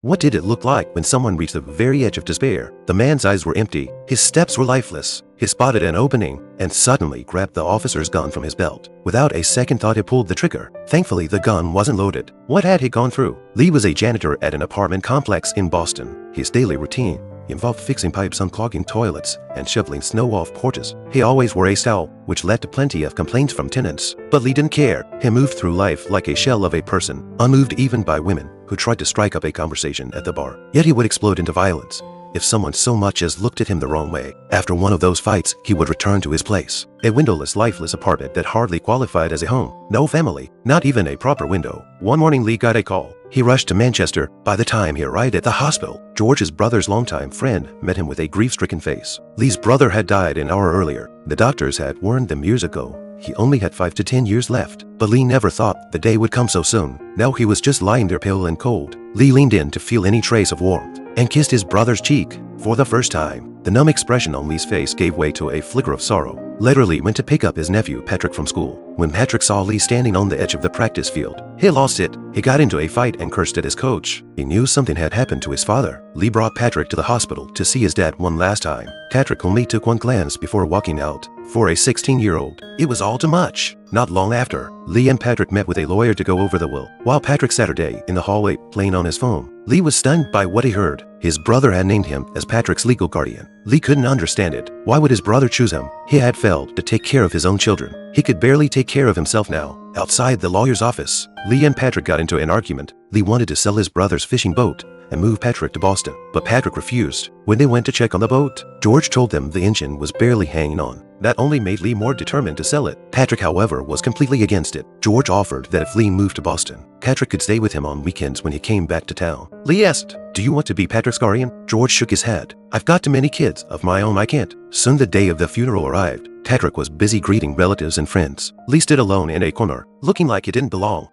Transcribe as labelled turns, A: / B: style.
A: What did it look like when someone reached the very edge of despair? The man's eyes were empty, his steps were lifeless. He spotted an opening and suddenly grabbed the officer's gun from his belt. Without a second thought, he pulled the trigger. Thankfully, the gun wasn't loaded. What had he gone through? Lee was a janitor at an apartment complex in Boston. His daily routine involved fixing pipes, unclogging toilets, and shoveling snow off porches. He always wore a style, which led to plenty of complaints from tenants. But Lee didn't care. He moved through life like a shell of a person, unmoved even by women who tried to strike up a conversation at the bar. Yet he would explode into violence if someone so much as looked at him the wrong way. After one of those fights, he would return to his place. A windowless, lifeless apartment that hardly qualified as a home. No family, not even a proper window. One morning, Lee got a call. He rushed to Manchester. By the time he arrived at the hospital, George's brother's longtime friend met him with a grief-stricken face. Lee's brother had died an hour earlier. The doctors had warned them years ago he only had 5 to 10 years left. But Lee never thought the day would come so soon. Now he was just lying there pale and cold. Lee leaned in to feel any trace of warmth and kissed his brother's cheek for the first time. The numb expression on Lee's face gave way to a flicker of sorrow. Later, Lee went to pick up his nephew, Patrick, from school. When Patrick saw Lee standing on the edge of the practice field, he lost it. He got into a fight and cursed at his coach. He knew something had happened to his father. Lee brought Patrick to the hospital to see his dad one last time. Patrick only took one glance before walking out. For a 16-year-old, it was all too much. Not long after, Lee and Patrick met with a lawyer to go over the will. While Patrick sat Saturday in the hallway playing on his phone, Lee was stunned by what he heard. His brother had named him as Patrick's legal guardian. Lee couldn't understand it. Why would his brother choose him? He had failed to take care of his own children. He could barely take care of himself now. Outside the lawyer's office, Lee and Patrick got into an argument. Lee wanted to sell his brother's fishing boat and move Patrick to Boston, but Patrick refused. When they went to check on the boat, George told them the engine was barely hanging on. That only made Lee more determined to sell it. Patrick, however, was completely against it. George offered that if Lee moved to Boston, Patrick could stay with him on weekends when he came back to town. Lee asked, "Do you want to be Patrick's guardian?" George shook his head. "I've got too many kids of my own, I can't." Soon the day of the funeral arrived. Patrick was busy greeting relatives and friends. Lee stood alone in a corner, looking like he didn't belong.